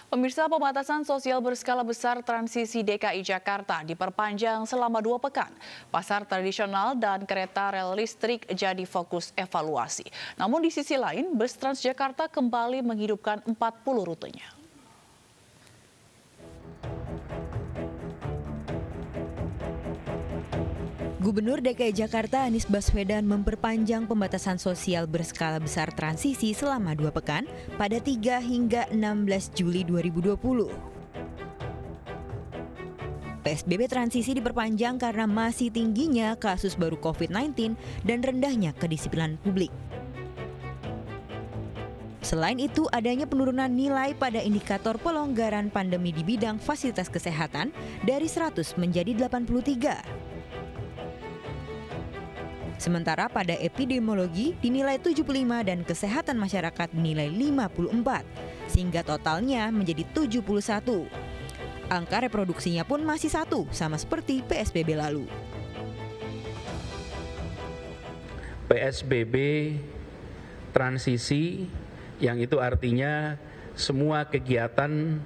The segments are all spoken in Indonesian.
Pemirsa, pembatasan sosial berskala besar transisi DKI Jakarta diperpanjang selama 2 pekan. Pasar tradisional dan kereta rel listrik jadi fokus evaluasi. Namun di sisi lain, bus Transjakarta kembali menghidupkan 40 rutenya. Gubernur DKI Jakarta Anies Baswedan memperpanjang pembatasan sosial berskala besar transisi selama 2 pekan pada 3 hingga 16 Juli 2020. PSBB transisi diperpanjang karena masih tingginya kasus baru COVID-19 dan rendahnya kedisiplinan publik. Selain itu, adanya penurunan nilai pada indikator pelonggaran pandemi di bidang fasilitas kesehatan dari 100 menjadi 83. Sementara pada epidemiologi dinilai 75 dan kesehatan masyarakat dinilai 54, sehingga totalnya menjadi 71. Angka reproduksinya pun masih 1, sama seperti PSBB lalu. PSBB transisi, yang itu artinya semua kegiatan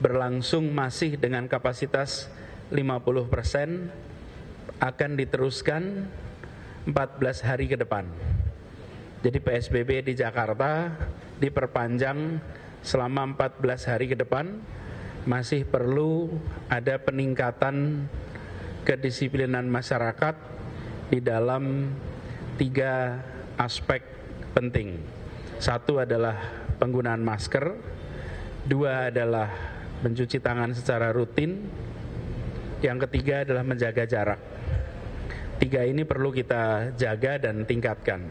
berlangsung masih dengan kapasitas 50%, akan diteruskan 14 hari ke depan. Jadi PSBB di Jakarta diperpanjang selama 14 hari ke depan. Masih perlu ada peningkatan kedisiplinan masyarakat di dalam 3 aspek penting. 1 adalah penggunaan masker, 2 adalah mencuci tangan secara rutin, yang ketiga adalah menjaga jarak. 3 ini perlu kita jaga dan tingkatkan.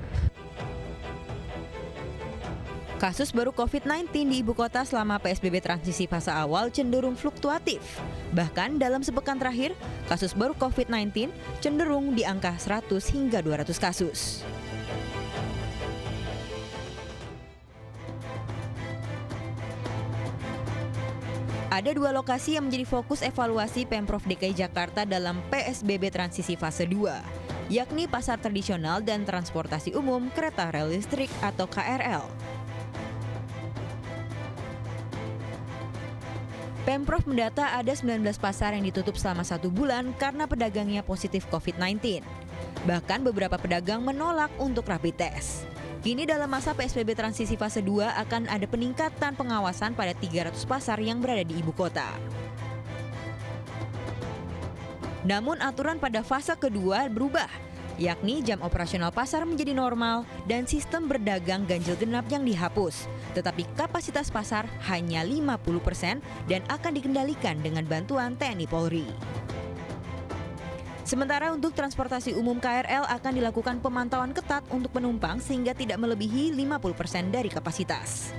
Kasus baru COVID-19 di ibu kota selama PSBB transisi fase awal cenderung fluktuatif. Bahkan dalam sepekan terakhir, kasus baru COVID-19 cenderung di angka 100 hingga 200 kasus. Ada 2 lokasi yang menjadi fokus evaluasi Pemprov DKI Jakarta dalam PSBB transisi fase 2, yakni pasar tradisional dan transportasi umum kereta rel listrik atau KRL. Pemprov mendata ada 19 pasar yang ditutup selama 1 bulan karena pedagangnya positif COVID-19. Bahkan beberapa pedagang menolak untuk rapid test. Kini dalam masa PSBB transisi fase 2 akan ada peningkatan pengawasan pada 300 pasar yang berada di ibu kota. Namun aturan pada fase kedua berubah, yakni jam operasional pasar menjadi normal dan sistem berdagang ganjil genap yang dihapus. Tetapi kapasitas pasar hanya 50% dan akan dikendalikan dengan bantuan TNI Polri. Sementara untuk transportasi umum KRL akan dilakukan pemantauan ketat untuk penumpang sehingga tidak melebihi 50% dari kapasitas.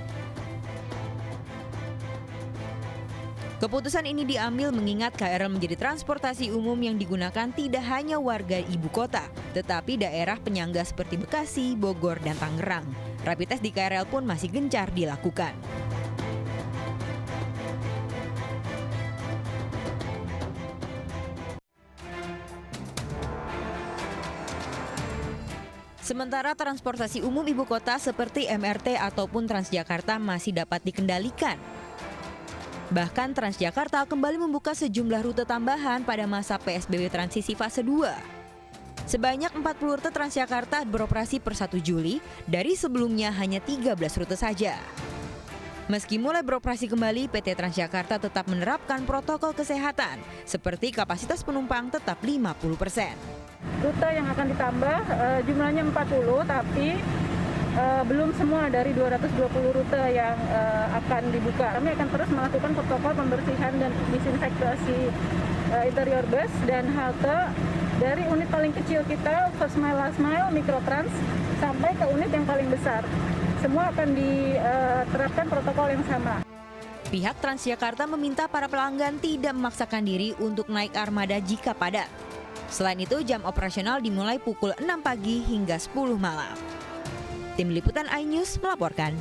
Keputusan ini diambil mengingat KRL menjadi transportasi umum yang digunakan tidak hanya warga ibu kota, tetapi daerah penyangga seperti Bekasi, Bogor, dan Tangerang. Rapid test di KRL pun masih gencar dilakukan. Sementara transportasi umum ibu kota seperti MRT ataupun Transjakarta masih dapat dikendalikan. Bahkan Transjakarta kembali membuka sejumlah rute tambahan pada masa PSBB transisi fase 2. Sebanyak 40 rute Transjakarta beroperasi per 1 Juli dari sebelumnya hanya 13 rute saja. Meski mulai beroperasi kembali, PT Transjakarta tetap menerapkan protokol kesehatan seperti kapasitas penumpang tetap 50%. Rute yang akan ditambah jumlahnya 40, tapi belum semua dari 220 rute yang akan dibuka. Kami akan terus melakukan protokol pembersihan dan disinfektasi interior bus dan halte dari unit paling kecil kita, first mile, last mile, mikrotrans, sampai ke unit yang paling besar. Semua akan diterapkan protokol yang sama. Pihak Transjakarta meminta para pelanggan tidak memaksakan diri untuk naik armada jika padat. Selain itu, jam operasional dimulai pukul 6 pagi hingga 10 malam. Tim Liputan iNews melaporkan.